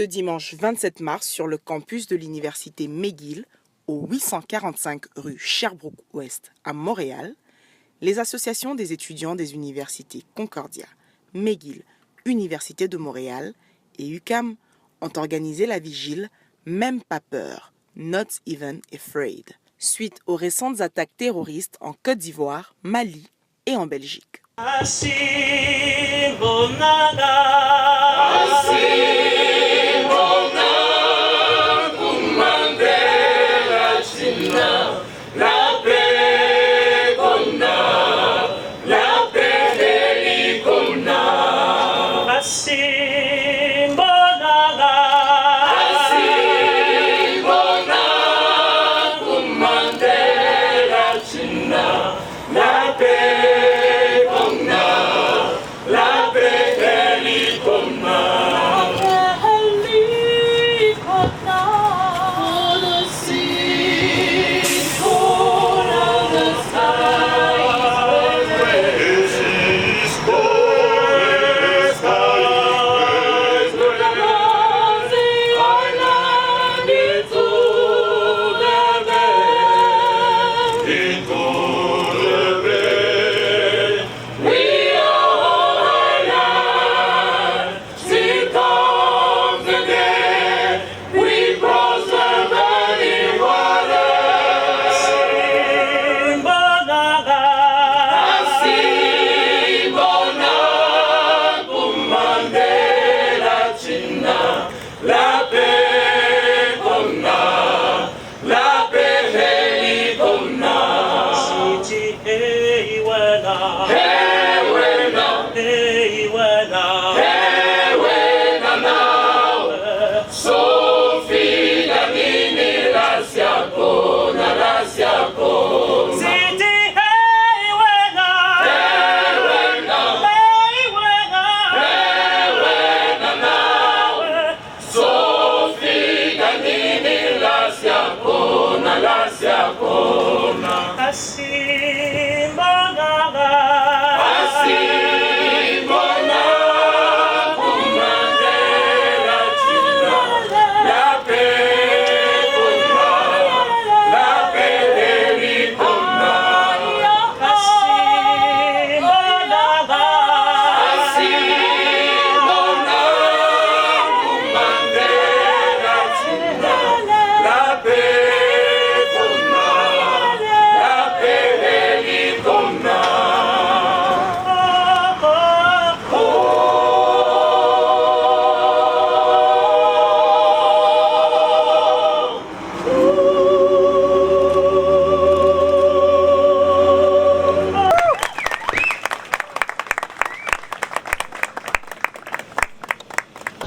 dimanche 27 mars sur le campus de l'université McGill, au 845 rue Sherbrooke-Ouest à Montréal, les associations des étudiants des universités Concordia, McGill, Université de Montréal et UQAM ont organisé la vigile Même pas peur, Not Even Afraid, suite aux récentes attaques terroristes en Côte d'Ivoire, Mali et en Belgique.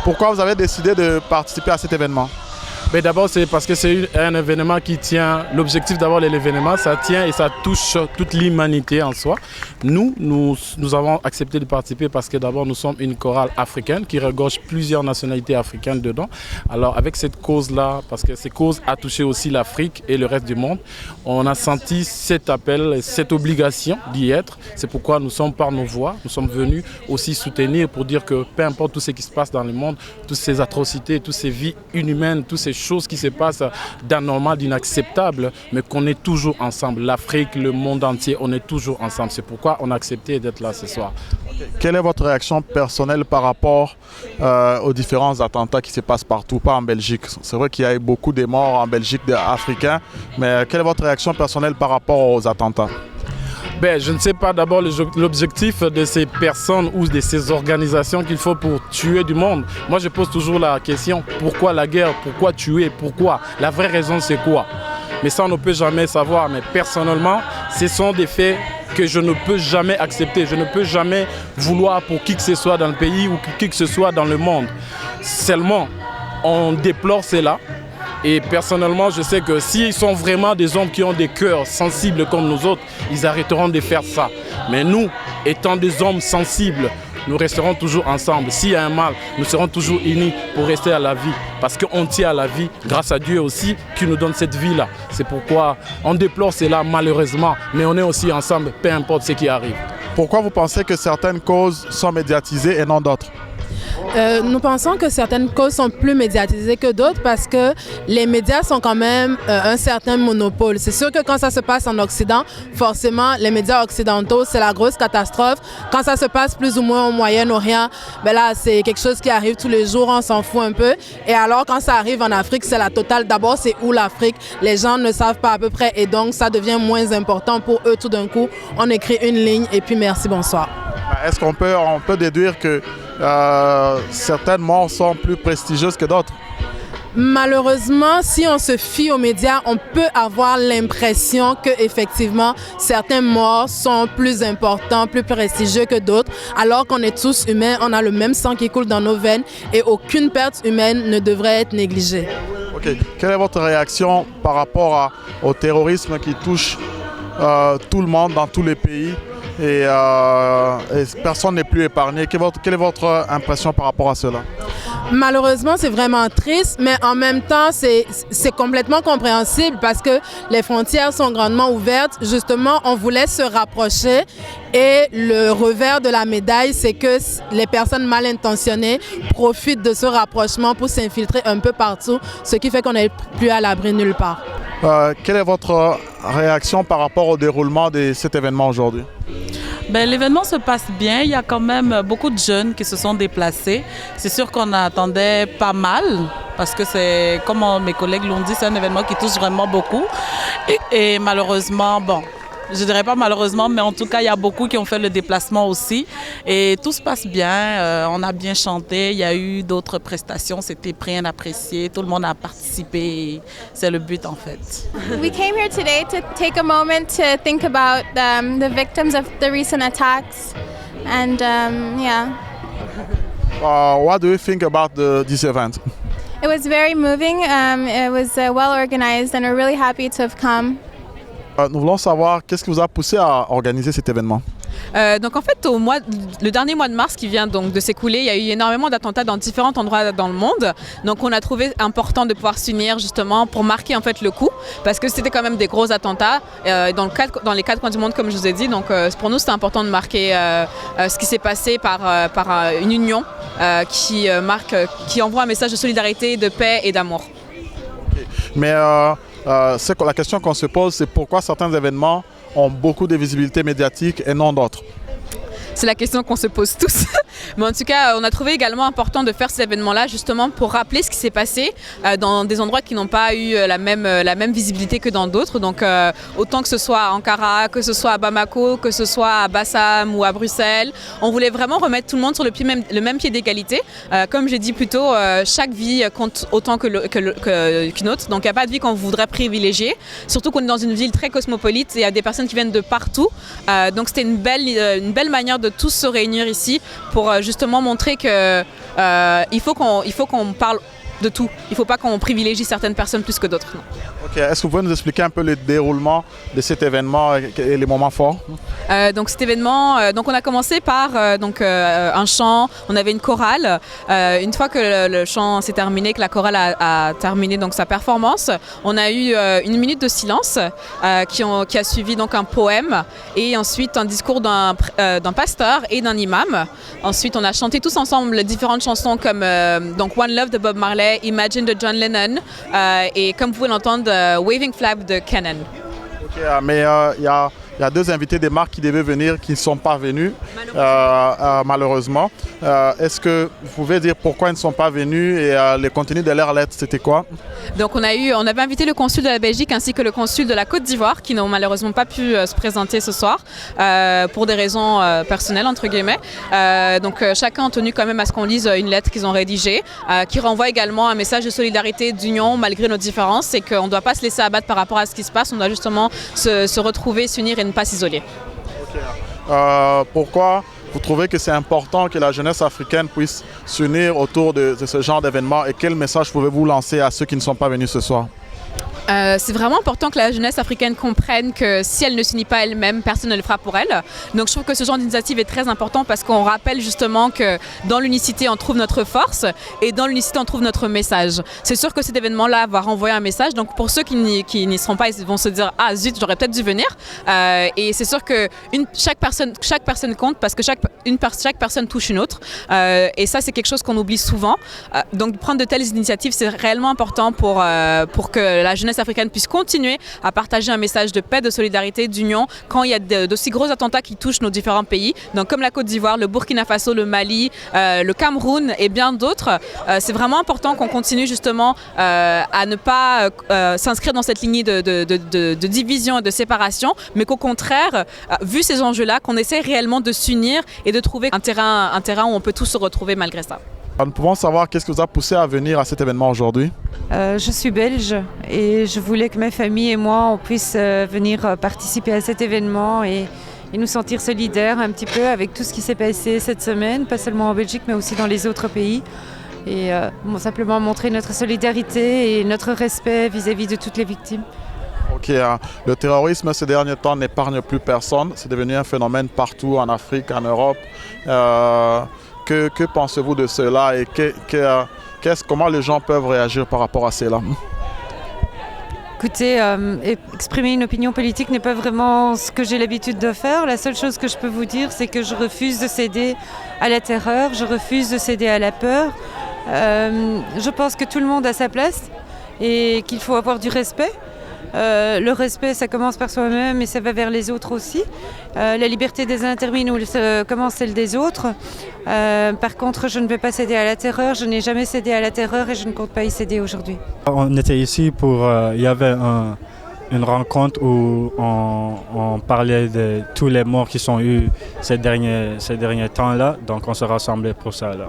Pourquoi vous avez décidé de participer à cet événement? Mais d'abord, c'est parce que c'est un événement qui tient, l'objectif d'abord de l'événement, ça tient et ça touche toute l'humanité en soi. Nous avons accepté de participer parce que d'abord, nous sommes une chorale africaine qui regorge plusieurs nationalités africaines dedans. Alors, avec cette cause-là, parce que cette cause a touché aussi l'Afrique et le reste du monde, on a senti cet appel, cette obligation d'y être. C'est pourquoi nous sommes par nos voix, nous sommes venus aussi soutenir pour dire que peu importe tout ce qui se passe dans le monde, toutes ces atrocités, toutes ces vies inhumaines, toutes ces choses qui se passent d'anormal, d'inacceptable, mais qu'on est toujours ensemble. L'Afrique, le monde entier, on est toujours ensemble. C'est pourquoi on a accepté d'être là ce soir. Quelle est votre réaction personnelle par rapport aux différents attentats qui se passent partout, pas en Belgique? C'est vrai qu'il y a eu beaucoup de morts en Belgique d'Africains, mais quelle est votre réaction personnelle par rapport aux attentats? Je ne sais pas d'abord l'objectif de ces personnes ou de ces organisations qu'il faut pour tuer du monde. Moi, je pose toujours la question, pourquoi la guerre? Pourquoi tuer? Pourquoi? La vraie raison, c'est quoi? Mais ça, on ne peut jamais savoir. Mais personnellement, ce sont des faits que je ne peux jamais accepter. Je ne peux jamais vouloir pour qui que ce soit dans le pays ou qui que ce soit dans le monde. Seulement, on déplore cela. Et personnellement, je sais que s'ils sont vraiment des hommes qui ont des cœurs sensibles comme nous autres, ils arrêteront de faire ça. Mais nous, étant des hommes sensibles, nous resterons toujours ensemble. S'il y a un mal, nous serons toujours unis pour rester à la vie. Parce qu'on tient à la vie grâce à Dieu aussi qui nous donne cette vie-là. C'est pourquoi on déplore cela malheureusement, mais on est aussi ensemble, peu importe ce qui arrive. Pourquoi vous pensez que certaines causes sont médiatisées et non d'autres? Nous pensons que certaines causes sont plus médiatisées que d'autres parce que les médias sont quand même un certain monopole. C'est sûr que quand ça se passe en Occident, forcément, les médias occidentaux, c'est la grosse catastrophe. Quand ça se passe plus ou moins au Moyen-Orient, ben là, c'est quelque chose qui arrive tous les jours, on s'en fout un peu. Et alors, quand ça arrive en Afrique, c'est la totale. D'abord, c'est où l'Afrique? Les gens ne savent pas à peu près et donc ça devient moins important pour eux tout d'un coup. On écrit une ligne et puis merci, bonsoir. Est-ce qu'on peut déduire que certaines morts sont plus prestigieuses que d'autres? Malheureusement, si on se fie aux médias, on peut avoir l'impression que effectivement certains morts sont plus importants, plus prestigieux que d'autres, alors qu'on est tous humains, on a le même sang qui coule dans nos veines et aucune perte humaine ne devrait être négligée. Ok. Quelle est votre réaction par rapport au terrorisme qui touche tout le monde dans tous les pays et personne n'est plus épargné? Quelle est votre impression par rapport à cela? Malheureusement, c'est vraiment triste, mais en même temps, c'est complètement compréhensible parce que les frontières sont grandement ouvertes. Justement, on voulait se rapprocher et le revers de la médaille, c'est que les personnes mal intentionnées profitent de ce rapprochement pour s'infiltrer un peu partout, ce qui fait qu'on n'est plus à l'abri nulle part. Quelle est votre réaction par rapport au déroulement de cet événement aujourd'hui? Ben, l'événement se passe bien. Il y a quand même beaucoup de jeunes qui se sont déplacés. C'est sûr qu'on attendait pas mal parce que c'est, comme mes collègues l'ont dit, c'est un événement qui touche vraiment beaucoup. Et malheureusement, bon, je dirais pas malheureusement, mais en tout cas, il y a beaucoup qui ont fait le déplacement aussi. Et tout se passe bien. On a bien chanté. Il y a eu d'autres prestations. C'était bien apprécié. Tout le monde a participé. C'est le but, en fait. We came here today to take a moment to think about the victims of the recent attacks. And yeah. What do you think about this event? It was very moving. It was well organized and we're really happy to have come. Nous voulons savoir qu'est-ce qui vous a poussé à organiser cet événement? Donc en fait, le dernier mois de mars qui vient donc de s'écouler, il y a eu énormément d'attentats dans différents endroits dans le monde. Donc on a trouvé important de pouvoir s'unir justement pour marquer en fait le coup, parce que c'était quand même des gros attentats dans les 4 coins du monde comme je vous ai dit. Donc pour nous c'était important de marquer ce qui s'est passé par une union qui envoie un message de solidarité, de paix et d'amour. Okay. Mais la question qu'on se pose, c'est pourquoi certains événements ont beaucoup de visibilité médiatique et non d'autres? C'est la question qu'on se pose tous. Mais en tout cas, on a trouvé également important de faire ces événements-là justement pour rappeler ce qui s'est passé dans des endroits qui n'ont pas eu la même visibilité que dans d'autres. Donc autant que ce soit à Ankara, que ce soit à Bamako, que ce soit à Bassam ou à Bruxelles, on voulait vraiment remettre tout le monde sur le même pied d'égalité. Comme j'ai dit plus tôt, chaque vie compte autant qu'une autre. Donc il n'y a pas de vie qu'on voudrait privilégier. Surtout qu'on est dans une ville très cosmopolite et il y a des personnes qui viennent de partout. Donc c'était une belle manière de tous se réunir ici pour justement montrer que il faut qu'on parle de tout. Il ne faut pas qu'on privilégie certaines personnes plus que d'autres. Ok, est-ce que vous pouvez nous expliquer un peu le déroulement de cet événement et les moments forts? Donc cet événement, on a commencé par un chant, on avait une chorale. Une fois que le chant s'est terminé, que la chorale a terminé donc sa performance, on a eu une minute de silence qui a suivi donc un poème et ensuite un discours d'un pasteur et d'un imam. Ensuite, on a chanté tous ensemble différentes chansons comme donc One Love de Bob Marley, Imagine de John Lennon et comme vous pouvez l'entendre, Waving Flag de Kennen. Ok, mais il y a 2 invités des marques qui devaient venir, qui ne sont pas venus, malheureusement. Est-ce que vous pouvez dire pourquoi ils ne sont pas venus et le contenu de leur lettre, c'était quoi? Donc on avait invité le consul de la Belgique ainsi que le consul de la Côte d'Ivoire qui n'ont malheureusement pas pu se présenter ce soir pour des raisons personnelles entre guillemets. Donc chacun a tenu quand même à ce qu'on lise une lettre qu'ils ont rédigée qui renvoie également un message de solidarité, d'union malgré nos différences et qu'on ne doit pas se laisser abattre par rapport à ce qui se passe. On doit justement se retrouver, s'unir et ne pas s'isoler. Okay. Pourquoi vous trouvez que c'est important que la jeunesse africaine puisse s'unir autour de ce genre d'événement et quel message pouvez-vous lancer à ceux qui ne sont pas venus ce soir? C'est vraiment important que la jeunesse africaine comprenne que si elle ne s'unit pas elle-même, personne ne le fera pour elle. Donc je trouve que ce genre d'initiative est très important parce qu'on rappelle justement que dans l'unicité, on trouve notre force et dans l'unicité, on trouve notre message. C'est sûr que cet événement-là va renvoyer un message. Donc pour ceux qui n'y seront pas, ils vont se dire « Ah zut, j'aurais peut-être dû venir ». Et c'est sûr que chaque personne compte parce que chaque personne touche une autre. Et ça, c'est quelque chose qu'on oublie souvent. Donc prendre de telles initiatives, c'est réellement important pour que la jeunesse africaine puisse continuer à partager un message de paix, de solidarité, d'union quand il y a d'aussi gros attentats qui touchent nos différents pays. Donc comme la Côte d'Ivoire, le Burkina Faso, le Mali, le Cameroun et bien d'autres, c'est vraiment important qu'on continue justement à ne pas s'inscrire dans cette lignée de division et de séparation, mais qu'au contraire, vu ces enjeux-là, qu'on essaie réellement de s'unir et de trouver un terrain où on peut tous se retrouver malgré ça. Nous pouvons savoir qu'est-ce qui vous a poussé à venir à cet événement aujourd'hui? Je suis belge et je voulais que ma famille et moi on puisse venir participer à cet événement et nous sentir solidaires un petit peu avec tout ce qui s'est passé cette semaine, pas seulement en Belgique mais aussi dans les autres pays. Et simplement montrer notre solidarité et notre respect vis-à-vis de toutes les victimes. Ok, le terrorisme ces derniers temps n'épargne plus personne, c'est devenu un phénomène partout en Afrique, en Europe. Que pensez-vous de cela et comment les gens peuvent réagir par rapport à cela? Écoutez, exprimer une opinion politique n'est pas vraiment ce que j'ai l'habitude de faire. La seule chose que je peux vous dire, c'est que je refuse de céder à la terreur, je refuse de céder à la peur. Je pense que tout le monde a sa place et qu'il faut avoir du respect. Le respect, ça commence par soi-même et ça va vers les autres aussi. La liberté des uns termine où commence celle des autres. Par contre, je ne vais pas céder à la terreur. Je n'ai jamais cédé à la terreur et je ne compte pas y céder aujourd'hui. On était ici pour... il y avait une rencontre où on parlait de tous les morts qui sont eus ces derniers temps-là. Donc on se rassemblait pour ça là.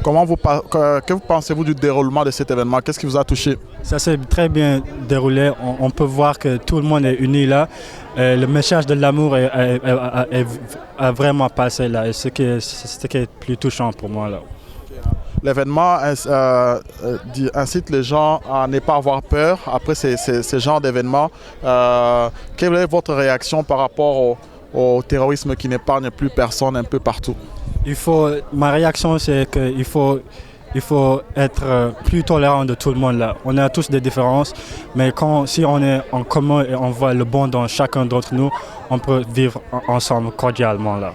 Que pensez-vous du déroulement de cet événement? Qu'est-ce qui vous a touché? Ça s'est très bien déroulé. On peut voir que tout le monde est uni là. Le message de l'amour a vraiment passé là. Et c'est ce qui est plus touchant pour moi là. L'événement incite les gens à ne pas avoir peur après ces genres d'événements. Quelle est votre réaction par rapport au terrorisme qui n'épargne plus personne un peu partout? Ma réaction, c'est qu'il faut être plus tolérant de tout le monde là. On a tous des différences, mais si on est en commun et on voit le bon dans chacun d'entre nous, on peut vivre ensemble cordialement là.